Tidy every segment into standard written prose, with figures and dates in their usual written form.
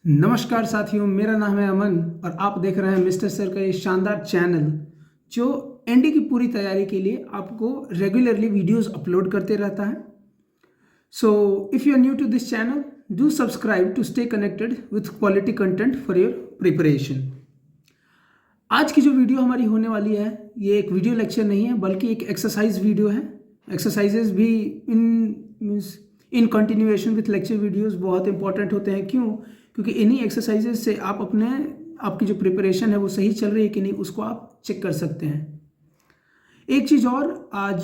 नमस्कार साथियों, मेरा नाम है अमन और आप देख रहे हैं मिस्टर सर का ये शानदार चैनल जो एनडी की पूरी तैयारी के लिए आपको रेगुलरली वीडियोस अपलोड करते रहता है। So if you are new to this channel, do subscribe to stay connected with quality content for your preparation. आज की जो वीडियो हमारी होने वाली है, ये एक वीडियो लेक्चर नहीं है बल्कि एक एक्सरसाइज वीडियो है। एक्सरसाइजेज भी in continuation with lecture videos बहुत इंपॉर्टेंट होते हैं। क्यों? क्योंकि इन्हीं एक्सरसाइजेज से आप आपकी जो प्रिपरेशन है वो सही चल रही है कि नहीं, उसको आप चेक कर सकते हैं। एक चीज़ और, आज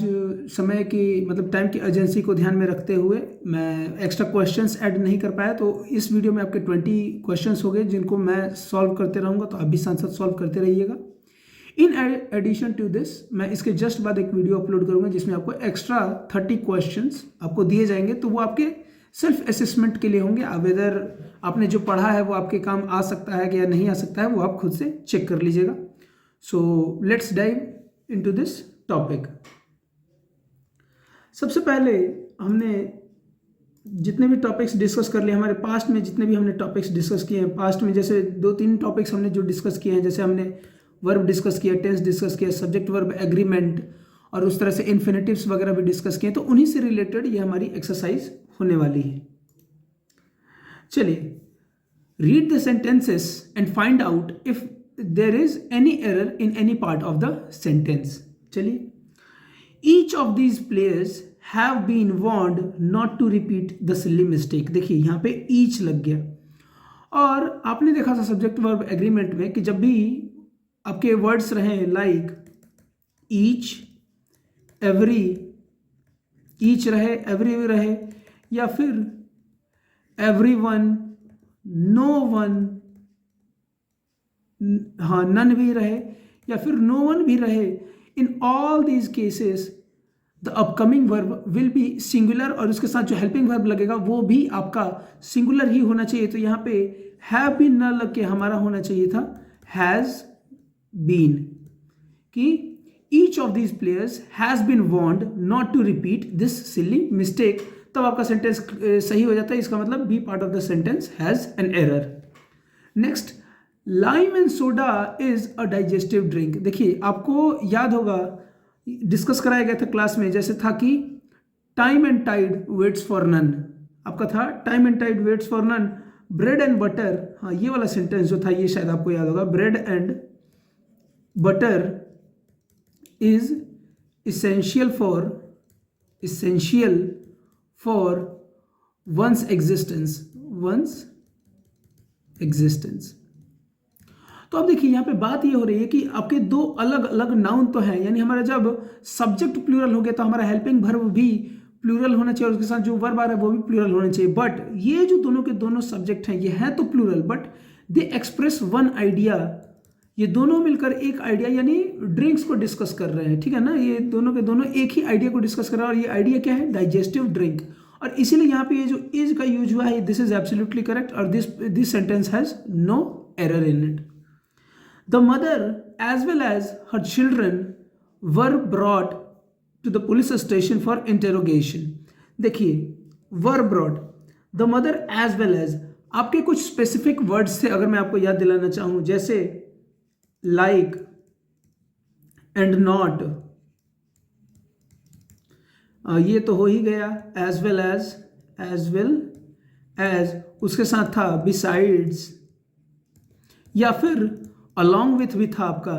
समय की टाइम की अर्जेंसी को ध्यान में रखते हुए मैं एक्स्ट्रा क्वेश्चंस ऐड नहीं कर पाया, तो इस वीडियो में आपके 20 क्वेश्चंस हो गए जिनको मैं सॉल्व करते रहूँगा, तो आप भी साथ साथ सॉल्व करते रहिएगा। इन एडिशन टू दिस, मैं इसके जस्ट बाद एक वीडियो अपलोड करूँगा जिसमें आपको एक्स्ट्रा 30 क्वेश्चंस आपको दिए जाएंगे, तो वो आपके सेल्फ असेसमेंट के लिए होंगे। वेदर आपने जो पढ़ा है वो आपके काम आ सकता है या नहीं आ सकता है, वो आप खुद से चेक कर लीजिएगा। So let's dive into this topic. सबसे पहले हमने जितने भी टॉपिक्स डिस्कस कर लिए, हमारे पास्ट में जितने भी हमने टॉपिक्स डिस्कस किए हैं, पास्ट में जैसे 2-3 टॉपिक्स हमने जो डिस्कस किए हैं, जैसे हमने वर्ब डिस्कस किया, टेंस डिस्कस किया, सब्जेक्ट वर्ब एग्रीमेंट, और उस तरह से इन्फिनेटिव्स वगैरह भी डिस्कस किए, तो उन्हीं से रिलेटेड ये हमारी एक्सरसाइज होने वाली है। चलिए, read the sentences and find out if there is any error in any part of the sentence. चलिए, each of these players have been warned not to repeat the silly mistake. देखिए यहाँ पे each लग गया, और आपने देखा था सब्जेक्ट वर्ब एग्रीमेंट में कि जब भी आपके वर्ड्स रहे लाइक ईच, एवरी, ईच रहे, एवरी रहे, या फिर एवरीवन, नो वन, हाँ नन भी रहे, या फिर नो वन भी रहे, in all these cases the upcoming verb will be singular, और उसके साथ जो हेल्पिंग वर्ब लगेगा वो भी आपका सिंगुलर ही होना चाहिए। तो यहाँ पे हैव बीन न लग के हमारा होना चाहिए था हैज बीन, कि each of these players has been warned not to repeat this silly mistake. तब आपका सेंटेंस सही हो जाता है। इसका मतलब B part of the sentence has an error. Next, lime and soda is a digestive drink. देखिए आपको याद होगा, डिस्कस कराया गया था क्लास में, जैसे था कि time and tide waits for none. आपका था time and tide waits for none. Bread and butter, हाँ ये वाला सेंटेंस जो था ये शायद आपको याद होगा, bread and butter is essential for one's existence। तो अब देखिए यहाँ पे बात ये हो रही है कि आपके दो अलग अलग नाउन तो हैं, यानी हमारा जब सब्जेक्ट प्लूरल हो गया तो हमारा हेल्पिंग वर्ब भी प्लूरल होना चाहिए, और उसके साथ जो वर्ब आ रहा है वो भी प्लूरल होना चाहिए। बट ये जो दोनों के दोनों सब्जेक्ट हैं ये हैं तो plural, but they express one idea. ये दोनों मिलकर एक आइडिया यानी ड्रिंक्स को डिस्कस कर रहे हैं, ठीक है ना। ये दोनों के दोनों एक ही आइडिया को डिस्कस कर रहे हैं, और ये आइडिया क्या है? Digestive drink. और इसीलिए यहाँ पे ये जो इज का यूज हुआ है, दिस इज एब्सोल्युटली करेक्ट, और this sentence has no error in it. The mother as well as her children were brought to the police station for interrogation. देखिए were brought, the mother as well as, आपके कुछ specific words थे, अगर मैं आपको याद दिलाना चाहूं, जैसे लाइक एंड नॉट, ये तो हो ही गया। एज वेल एज उसके साथ था बिसाइड्स, या फिर अलॉन्ग विथ भी था आपका,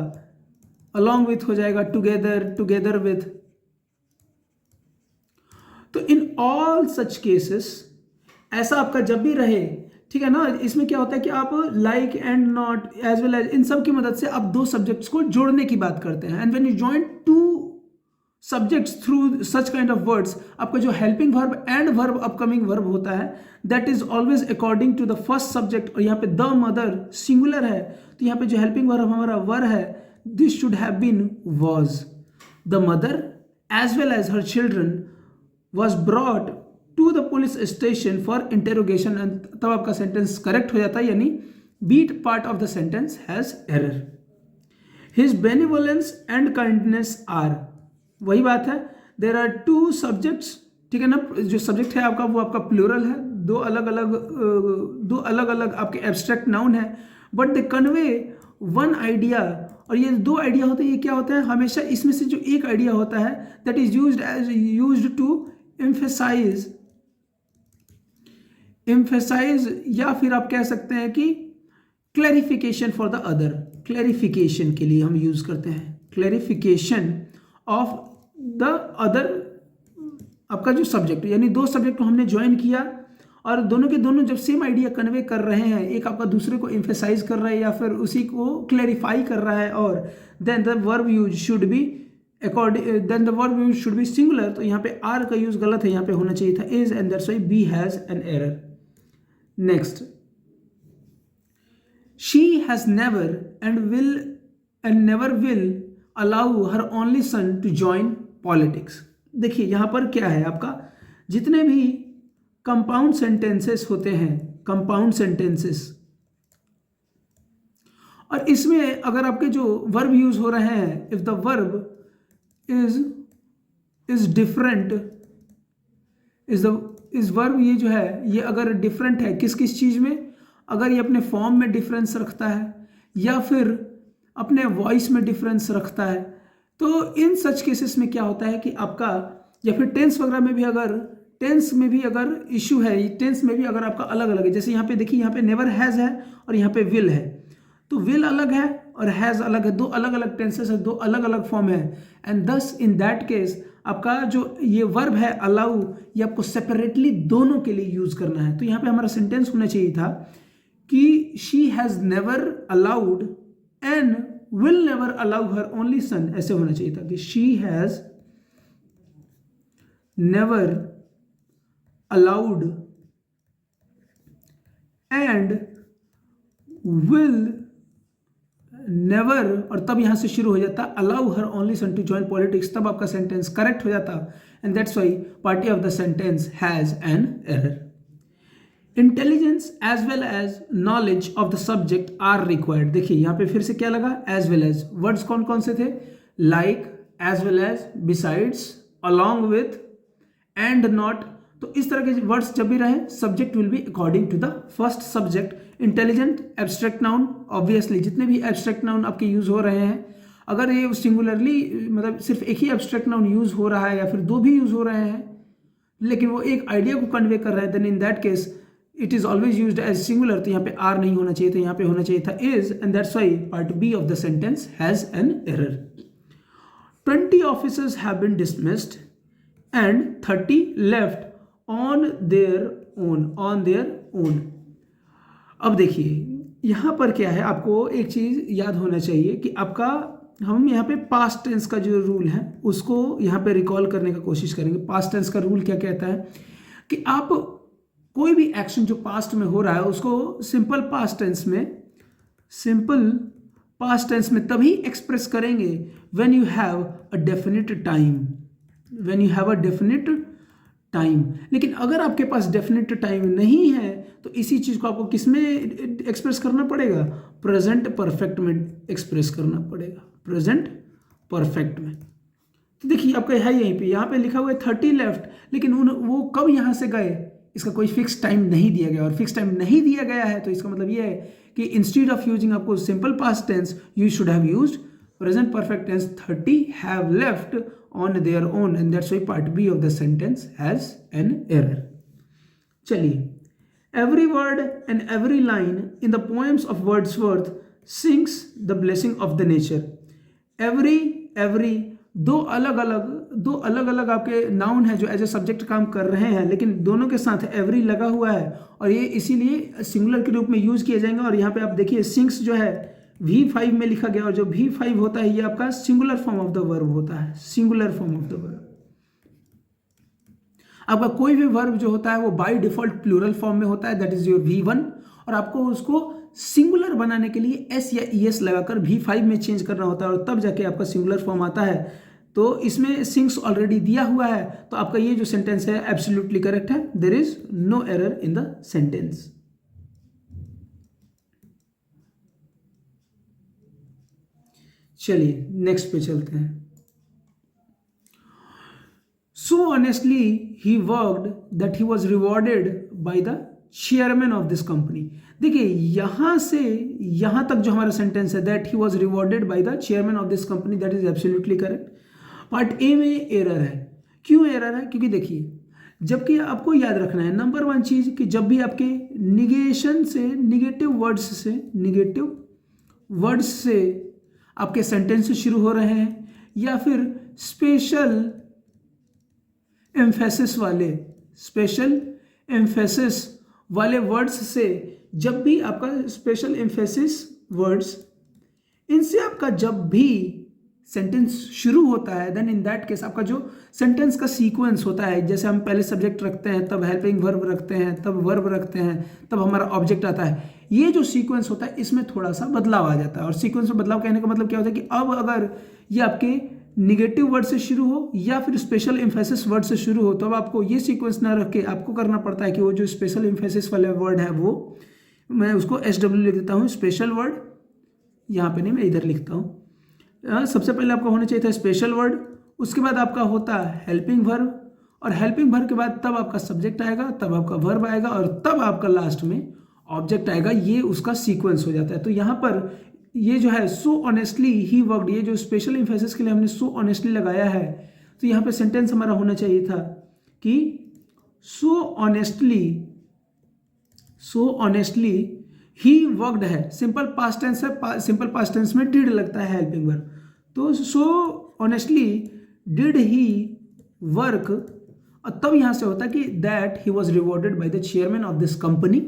अलॉन्ग विथ हो जाएगा टुगेदर विथ। तो इन ऑल सच केसेस ऐसा आपका जब भी रहे, ठीक है ना, इसमें क्या होता है कि आप like and not, as well as, इन सब की मदद से आप दो सब्जेक्ट्स को जोड़ने की बात करते हैं। And when you join two subjects through such kind of words, आपका जो helping verb and verb upcoming verb होता है, that is always according to the first subject. और यहाँ पे द मदर सिंगुलर है, तो यहाँ पे जो हेल्पिंग वर्ब हमारा वर है, this should have been was. The mother as well as her children was brought to the police station for interrogation, तब आपका सेंटेंस करेक्ट हो जाता है, यानी beat part of the sentence has error. His benevolence and kindness are, वही बात है, there are two subjects, ठीक है ना। जो सब्जेक्ट है आपका वो आपका प्लूरल है, दो अलग अलग आपके एब्स्ट्रैक्ट नाउन है, but they convey one idea. और ये दो आइडिया होते हैं, ये क्या होता है, हमेशा इसमें से जो एक आइडिया होता है that is used to emphasise या फिर आप कह सकते हैं कि clarification for the other, clarification के लिए हम यूज करते हैं, क्लैरिफिकेशन ऑफ द अदर आपका जो सब्जेक्ट, यानी दो सब्जेक्ट को हमने ज्वाइन किया और दोनों के दोनों जब सेम आइडिया कन्वे कर रहे हैं, एक आपका दूसरे को एम्फेसाइज कर रहा है या फिर उसी को क्लैरिफाई कर रहा है, और then the verb use should be singular. तो यहाँ पे आर का यूज गलत है, यहाँ पे होना चाहिए था is, and that's why B has an error. Next, she has never will allow her only son to join politics. देखिए यहाँ पर क्या है, आपका जितने भी कंपाउंड सेंटेंसेस होते हैं, कंपाउंड सेंटेंसेस, और इसमें अगर आपके जो वर्ब यूज हो रहे हैं, if the verb is different, इस वर्ब ये जो है ये अगर डिफरेंट है किस किस चीज में, अगर ये अपने फॉर्म में डिफरेंस रखता है या फिर अपने वॉइस में डिफरेंस रखता है, तो इन सच केसेस में क्या होता है कि आपका, या फिर टेंस वगैरह में भी अगर, टेंस में भी अगर इश्यू है, टेंस में भी अगर आपका अलग अलग है, जैसे यहाँ पे देखिए यहाँ पे नेवर हैज है और यहाँ पे विल है, तो विल अलग है और हैज अलग है, दो अलग अलग टेंसेस है, दो अलग अलग फॉर्म है, एंड दस इन दैट केस आपका जो ये वर्ब है अलाउ, ये आपको सेपरेटली दोनों के लिए यूज करना है। तो यहाँ पे हमारा सेंटेंस होना चाहिए था कि she has never allowed and will never allow her only son, ऐसे होना चाहिए था कि she has never allowed and will never, और तब यहां से शुरू हो जाता allow her only son to join politics, तब आपका सेंटेंस करेक्ट हो जाता, and that's why party of the sentence has an error. Intelligence as well as knowledge of the subject are required. देखिए यहां पे फिर से क्या लगा, एज वेल एज, वर्ड्स कौन कौन से थे, like, as well as, besides, along with, and not. तो इस तरह के वर्ड्स जब भी रहे, subject will be according to the first subject. Intelligent, abstract noun, obviously जितने भी एब्स्ट्रैक्ट नाउन आपके यूज हो रहे हैं, अगर ये सिंगुलरली मतलब सिर्फ एक ही एब्स्ट्रैक्ट नाउन यूज हो रहा है या फिर दो भी यूज हो रहे हैं, लेकिन वो एक आइडिया को कन्वे कर रहे हैं, then in that case it is always used as singular. तो यहाँ पे आर नहीं होना चाहिए था, यहाँ पे होना चाहिए था is, and that's why part B of the sentence has an error. 20 officers have been dismissed and 30 left on their own. अब देखिए यहां पर क्या है, आपको एक चीज याद होना चाहिए कि आपका, हम यहाँ पे पास्ट टेंस का जो रूल है उसको यहाँ पे रिकॉल करने का कोशिश करेंगे। पास्ट टेंस का रूल क्या कहता है कि आप कोई भी एक्शन जो पास्ट में हो रहा है उसको सिंपल पास्ट टेंस में तभी एक्सप्रेस करेंगे when you have a definite time. लेकिन अगर आपके पास डेफिनेट टाइम नहीं है तो इसी चीज को आपको किस में एक्सप्रेस करना पड़ेगा, प्रेजेंट परफेक्ट में एक्सप्रेस करना पड़ेगा, प्रेजेंट परफेक्ट में। तो देखिए आपका है यहीं पे, यहाँ पे लिखा हुआ है 30 लेफ्ट, लेकिन वो कब यहाँ से गए इसका कोई फिक्स टाइम नहीं दिया गया, और फिक्स टाइम नहीं दिया गया है तो इसका मतलब ये है कि इंस्टेड ऑफ यूजिंग आपको simple past tense you should have used present perfect tense, 30 have left on their own, and that's why part B of the sentence has an error. चलिए, every word and every line in the poems of Wordsworth sings the blessing of the nature. every दो अलग अलग आपके noun है जो as a subject काम कर रहे हैं, लेकिन दोनों के साथ एवरी लगा हुआ है और ये इसीलिए सिंगुलर के रूप में यूज किए जाएंगे। और यहाँ पे आप देखिए सिंग्स जो है V5 में लिखा गया, और जो V5 होता है ये आपका singular form of the verb होता है, singular form of the verb. आपका कोई भी वर्ब जो होता है वो बाय डिफॉल्ट प्लूरल फॉर्म में होता है, दैट इज योर V1, और आपको उसको सिंगुलर बनाने के लिए S या ES लगाकर V5 में चेंज करना होता है और तब जाके आपका सिंगुलर फॉर्म आता है। तो इसमें सिंग्स ऑलरेडी दिया हुआ है, तो आपका ये जो सेंटेंस है एब्सोल्युटली करेक्ट है, there is no error in the sentence. चलिए नेक्स्ट पे चलते हैं। So honestly he worked that he was rewarded by the chairman of this company. देखिए यहां से यहां तक जो हमारा सेंटेंस है, that he was rewarded by the chairman of this company, that is absolutely correct. Part A में error है। क्यों एरर है? क्योंकि देखिए जबकि आपको याद रखना है नंबर वन चीज कि जब भी आपके निगेशन से, निगेटिव वर्ड्स से आपके सेंटेंस शुरू हो रहे हैं, या फिर स्पेशल एम्फेसिस वाले वर्ड्स से, जब भी आपका स्पेशल एम्फेसिस वर्ड्स इनसे आपका जब भी सेंटेंस शुरू होता है, देन इन दैट केस आपका जो सेंटेंस का सीक्वेंस होता है, जैसे हम पहले सब्जेक्ट रखते हैं, तब हेल्पिंग वर्ब रखते हैं, तब वर्ब रखते हैं, तब हमारा ऑब्जेक्ट आता है, ये जो सीक्वेंस होता है इसमें थोड़ा सा बदलाव आ जाता है। और सीक्वेंस में बदलाव कहने का मतलब क्या होता है कि अब अगर ये आपके निगेटिव वर्ड से शुरू हो या फिर स्पेशल एम्फेसिस वर्ड से शुरू हो, तो अब आपको ये सीक्वेंस ना रख के आपको करना पड़ता है कि वो जो स्पेशल एम्फेसिस वाले वर्ड है वो मैं उसको SW लिख देता हूँ, स्पेशल वर्ड, यहाँ पे नहीं मैं इधर लिखता हूँ। सबसे पहले आपका होना चाहिए था स्पेशल वर्ड, उसके बाद आपका होता है हेल्पिंग वर्ब, और हेल्पिंग वर्ब के बाद तब आपका सब्जेक्ट आएगा, तब आपका वर्ब आएगा, और तब आपका लास्ट में ऑब्जेक्ट आएगा। ये उसका सीक्वेंस हो जाता है। तो यहाँ पर ये जो है सो ऑनेस्टली ही वर्कड, ये जो स्पेशल एम्फेसिस के लिए हमने सो ऑनेस्टली लगाया है, तो यहाँ पे सेंटेंस हमारा होना चाहिए था कि सो ऑनेस्टली ही वर्कड है। सिंपल पास्ट टेंस है, सिंपल पास्ट टेंस में डिड लगता है हेल्पिंग वर्ब, तो so honestly did he work, और तब यहां से होता है कि that he was rewarded by the chairman of this company.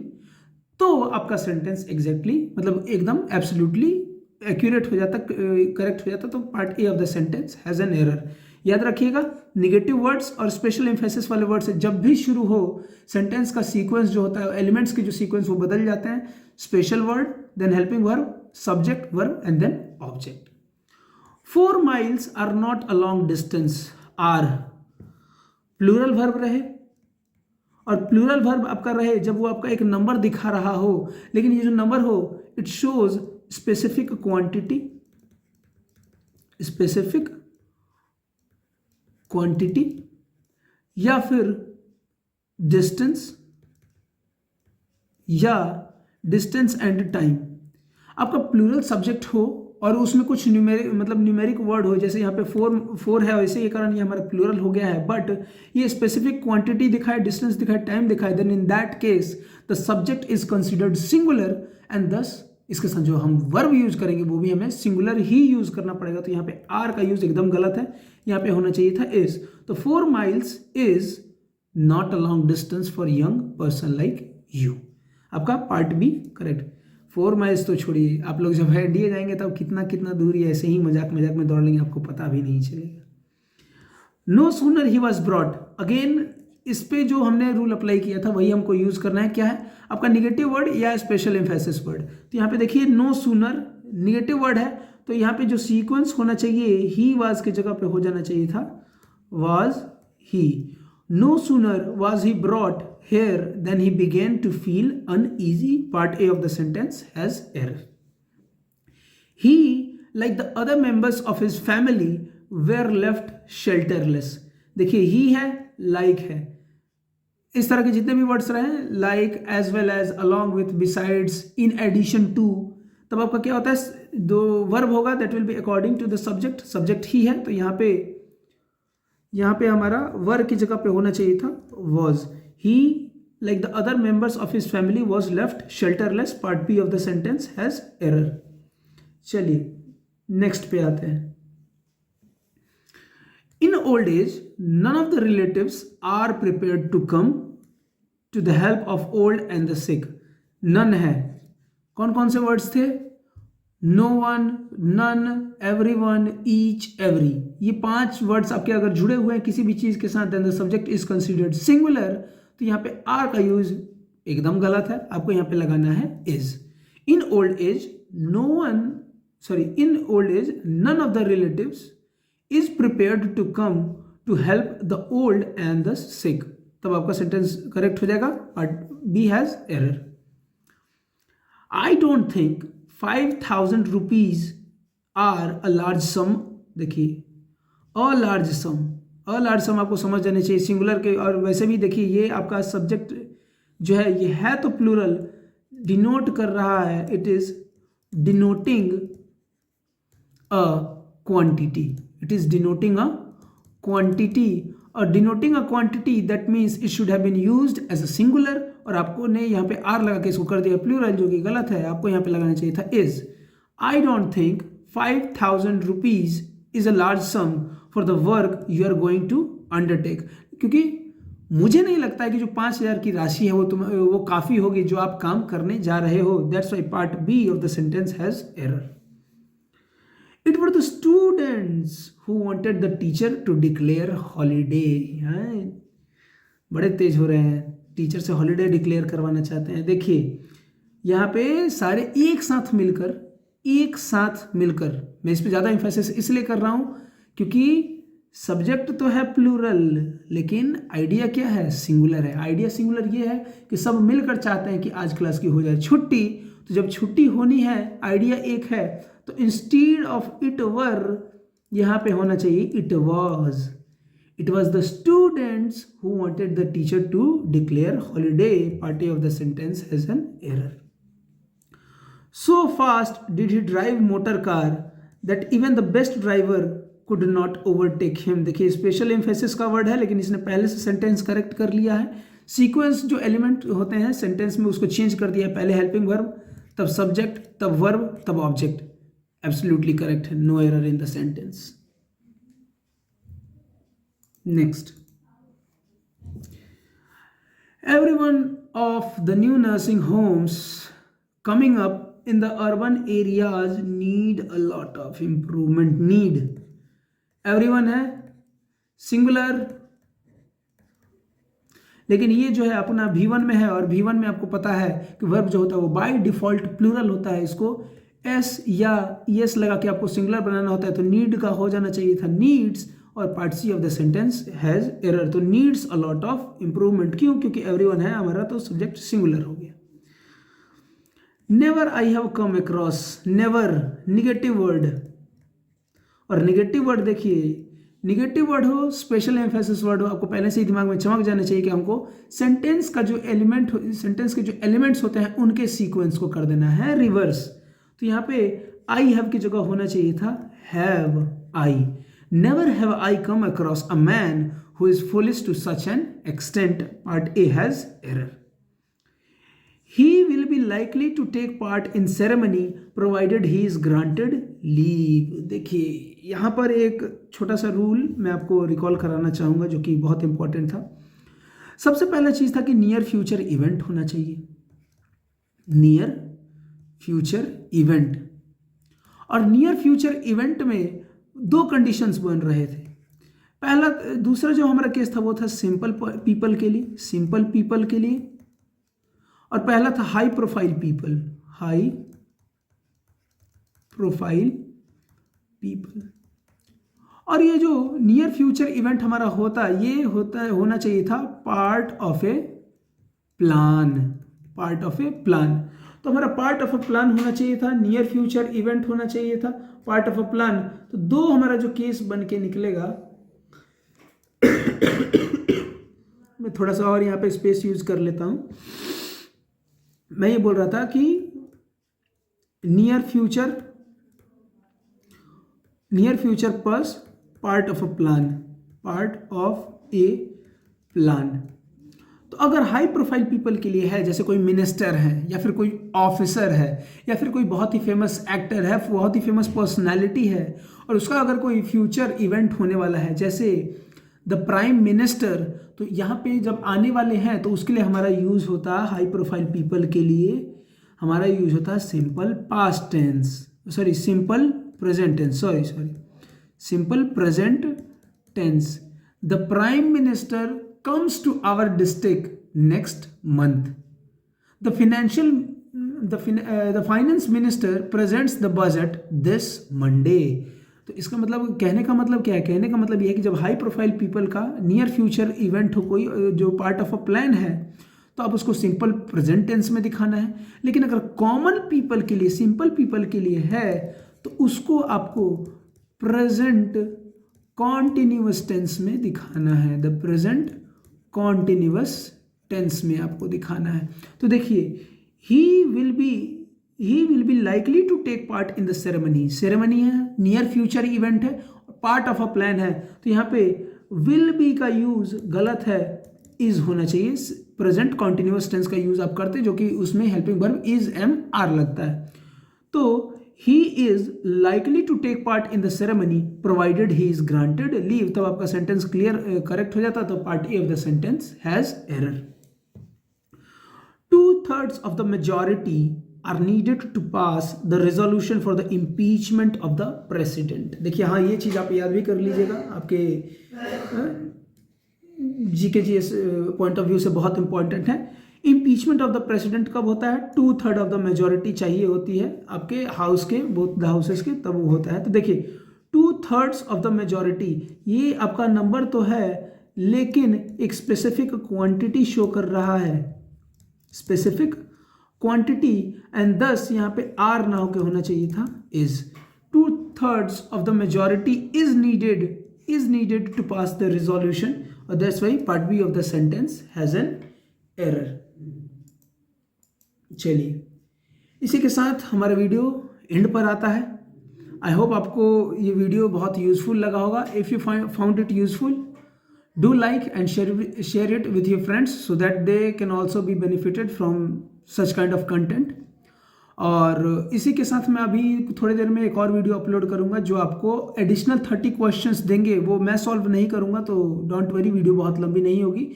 तो आपका सेंटेंस एग्जैक्टली मतलब एकदम एब्सोल्युटली एक्यूरेट हो जाता, करेक्ट हो जाता। तो part A of the sentence has an error. याद रखिएगा निगेटिव वर्ड्स और स्पेशल एम्फेसिस वाले वर्ड्स जब भी शुरू हो, सेंटेंस का सीक्वेंस जो होता है, एलिमेंट्स के जो सीक्वेंस वो बदल जाते हैं। Special word, then helping verb, subject verb and then object. 4 miles are not a long distance are plural verb रहे, और प्लूरल वर्ब आपका रहे जब वो आपका एक नंबर दिखा रहा हो, लेकिन ये जो नंबर हो इट शोज स्पेसिफिक क्वांटिटी या फिर डिस्टेंस एंड टाइम। आपका प्लूरल सब्जेक्ट हो और उसमें कुछ न्यूमेरिक वर्ड हो, जैसे यहाँ पे फोर है, वैसे ये कारण ये हमारा प्लूरल हो गया है, बट ये स्पेसिफिक क्वांटिटी दिखाए, डिस्टेंस दिखाए, टाइम दिखाए, then in that case the subject is considered singular, and दस इसके साथ जो हम वर्ब यूज करेंगे वो भी हमें सिंगुलर ही यूज करना पड़ेगा। तो यहाँ पे आर का यूज एकदम गलत है, यहाँ पे होना चाहिए था इज। तो 4 miles is not a long distance for young person like you. आपका पार्ट बी करेक्ट। 4 miles तो छोड़िए, आप लोग जब एनडीए जाएंगे तब कितना दूरी ऐसे ही मजाक में दौड़ लेंगे, आपको पता भी नहीं चलेगा। No sooner he was brought, again इस पे जो हमने रूल अप्लाई किया था वही हमको यूज करना है। क्या है आपका निगेटिव वर्ड या स्पेशल एम्फेसिस वर्ड। तो यहाँ पे देखिए नो सूनर निगेटिव वर्ड है, तो यहाँ पे जो सीक्वेंस होना चाहिए ही वाज की जगह पे हो जाना चाहिए था was he. No sooner was he brought here then he began to feel uneasy. Part A of the sentence has error. He, like the other members of his family, were left shelterless. देखिए he है, like है, इस तरह के जितने भी words रहे like, as well as, along with, besides, in addition to, तब आपका क्या होता है दो वर्ब होगा that will be according to the subject. Subject ही है, तो यहाँ पे हमारा वर्ब की जगह पे होना चाहिए था was. He, like the other members of his family, was left shelterless. Part B of the sentence has error. चलिए नेक्स्ट पे आते हैं। In old age, none of the relatives are prepared to come to the help of old and the sick. None है, कौन कौन से words थे? No one, none, everyone, each, every। ये 5 वर्ड्स आपके अगर जुड़े हुए हैं किसी भी चीज के साथ, then the subject is considered singular। तो यहाँ पे आर का यूज एकदम गलत है, आपको यहाँ पे लगाना है is. In old age none of the relatives is prepared to come to help the old and the sick. तब आपका सेंटेंस करेक्ट हो जाएगा। Part B has error. I don't think 5,000 rupees are a large sum. देखिए a large some, a large सम आपको समझ जाने चाहिए singular के। और वैसे भी देखिए ये आपका सब्जेक्ट जो है ये है तो प्लूरल, डिनोट कर रहा है, it is denoting a quantity, it is denoting a quantity. और denoting a quantity that means it should have been used as a singular, और आपको ने यहाँ पे आर लगा के इसको कर दिया प्लूरल, जो कि गलत है, आपको यहाँ पे लगाना चाहिए था is. I don't think 5,000 rupees is a large sum for the work you are going to undertake, क्योंकि मुझे नहीं लगता है कि जो 5,000 की राशि है वो काफ़ी होगी जो आप काम करने जा रहे हो। That's why part B of the sentence has error. It were the students who wanted the teacher to declare holiday। हाँ, बड़े तेज हो रहे हैं, टीचर से हॉलीडे डिक्लेयर करवाना चाहते हैं। देखिए यहाँ पे सारे एक साथ मिलकर मैं इस पे ज़्यादा इम्फेसिस इसलिए कर रहा हूँ क्योंकि सब्जेक्ट तो है प्लूरल लेकिन आइडिया क्या है, सिंगुलर है। आइडिया सिंगुलर ये है कि सब मिलकर चाहते हैं कि आज क्लास की हो जाए छुट्टी, तो जब छुट्टी होनी है आइडिया एक है, तो इंस्टीड ऑफ इट वर यहाँ पे होना चाहिए it was the students who wanted the teacher to declare holiday. Part A of the sentence has an error. So fast did he drive motor car that even the best driver could not overtake him. देखिए special emphasis का word है लेकिन इसने पहले से sentence correct कर लिया है। सीक्वेंस जो एलिमेंट होते हैं सेंटेंस में उसको चेंज कर दिया है, पहले हेल्पिंग वर्ब, तब सब्जेक्ट, तब वर्ब, तब ऑब्जेक्ट। एब्सोल्युटली करेक्ट है, no error in the sentence. Next, everyone of the new nursing homes coming up in the urban areas need a lot of improvement। need everyone है singular, लेकिन ये जो है अपना V1 में है और V1 में आपको पता है कि वर्ब जो होता है वो बाय डिफॉल्ट प्लूरल होता है। इसको एस या ईएस लगा के आपको सिंगुलर बनाना होता है, तो नीड का हो जाना चाहिए था नीड्स, और part C of the sentence has error. तो needs a lot of improvement, क्यों? क्योंकि एवरीवन है हमारा, तो सब्जेक्ट सिंगुलर हो गया। Never I have come across, never negative word, और निगेटिव वर्ड देखिए निगेटिव वर्ड हो, स्पेशल एम्फेसिस वर्ड हो, आपको पहले से ही दिमाग में चमक जाना चाहिए कि हमको सेंटेंस का जो एलिमेंट, सेंटेंस के जो एलिमेंट्स होते हैं उनके सीक्वेंस को कर देना है रिवर्स। तो यहाँ पे आई हैव की जगह होना चाहिए था have I. Never have I come across a man who is foolish to such an extent. Part A has error. He will be likely to take part in ceremony provided he is granted leave। देखिए यहाँ पर एक छोटा सा rule मैं आपको recall कराना चाहूँगा जो कि बहुत इंपॉर्टेंट था। सबसे पहला चीज़ था कि नियर फ्यूचर इवेंट होना चाहिए, नियर फ्यूचर इवेंट। और नियर फ्यूचर इवेंट में दो कंडीशंस बन रहे थे। पहला, दूसरा जो हमारा केस था वो था सिंपल पीपल के लिए, सिंपल पीपल के लिए, और पहला था high profile people, high profile people. और ये जो नियर फ्यूचर इवेंट हमारा होना चाहिए था part of A plan, part of A plan. तो हमारा पार्ट ऑफ ए प्लान होना चाहिए था, नियर फ्यूचर इवेंट होना चाहिए था, पार्ट ऑफ ए प्लान। तो दो हमारा जो केस बन के निकलेगा मैं थोड़ा सा और यहाँ पे स्पेस यूज कर लेता हूँ। मैं ये बोल रहा था कि near future plus part of a plan, part of A plan. तो अगर हाई प्रोफाइल पीपल के लिए है, जैसे कोई मिनिस्टर है या फिर कोई ऑफिसर है या फिर कोई बहुत ही फेमस एक्टर है, बहुत ही फेमस पर्सनालिटी है, और उसका अगर कोई फ्यूचर इवेंट होने वाला है जैसे द प्राइम मिनिस्टर, तो यहाँ पे जब आने वाले हैं तो उसके लिए हमारा यूज़ होता है, हाई प्रोफाइल पीपल के लिए हमारा यूज़ होता है simple past tense, sorry simple present tense, sorry simple present tense. The prime minister comes to our district next month. The finance minister presents the budget this Monday. तो इसका मतलब, कहने का मतलब क्या है? कहने का मतलब यह है कि जब हाई प्रोफाइल पीपल का नियर फ्यूचर इवेंट हो, कोई जो पार्ट ऑफ अ प्लान है, तो आप उसको सिंपल प्रेजेंट टेंस में दिखाना है। लेकिन अगर कॉमन पीपल के लिए, सिंपल पीपल के लिए है, तो उसको आपको प्रेजेंट कॉन्टिन्यूअस टेंस में दिखाना है, द प्रेजेंट कॉन्टिन्यूअस टेंस में आपको दिखाना है। तो देखिए, he will be likely to take part in the ceremony. Ceremony है, नियर फ्यूचर इवेंट है, पार्ट ऑफ अ प्लान है, तो यहाँ पे विल बी का यूज गलत है, इज होना चाहिए। प्रेजेंट कॉन्टिन्यूअस टेंस का यूज आप करते जो कि उसमें helping verb is am are लगता है। तो he is likely to take part in the ceremony provided he is granted leave, तब आपका सेंटेंस क्लियर करेक्ट हो जाता, तो part A of the sentence has error. 2/3 of the majority are needed to pass the resolution for the impeachment of the president। देखिए, हाँ, ये चीज़ आप याद भी कर लीजिएगा, आपके GKGS पॉइंट ऑफ व्यू से बहुत इंपॉर्टेंट है। इम्पीचमेंट ऑफ द प्रेसिडेंट कब होता है? 2/3 ऑफ द मेजोरिटी चाहिए होती है आपके हाउस के, बोथ द हाउसेस के, तब वो होता है। तो देखिए, 2/3 ऑफ द मेजोरिटी, ये आपका नंबर तो है लेकिन एक स्पेसिफिक क्वांटिटी शो कर रहा है, स्पेसिफिक क्वांटिटी, एंड दस यहाँ पे आर ना होके होना चाहिए था is. 2/3 of the majority is needed to pass the resolution, और that's why part B of the sentence has an error. चलिए, इसी के साथ हमारा वीडियो एंड पर आता है। आई होप आपको ये वीडियो बहुत यूजफुल लगा होगा। If you found it useful, do like and share it with your friends so that they can also be benefited from such kind of content। और इसी के साथ मैं अभी थोड़ी देर में एक और वीडियो अपलोड करूंगा जो आपको एडिशनल 30 क्वेश्चंस देंगे, वो मैं सॉल्व नहीं करूंगा, तो डोंट वरी, वीडियो बहुत लंबी नहीं होगी,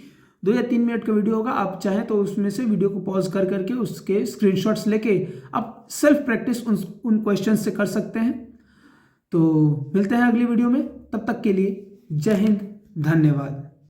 2 या 3 मिनट का वीडियो होगा। आप चाहें तो उसमें से वीडियो को पॉज कर करके उसके स्क्रीनशॉट्स लेके आप सेल्फ प्रैक्टिस उन क्वेश्चन से कर सकते हैं। तो मिलते हैं अगली वीडियो में, तब तक के लिए जय हिंद, धन्यवाद।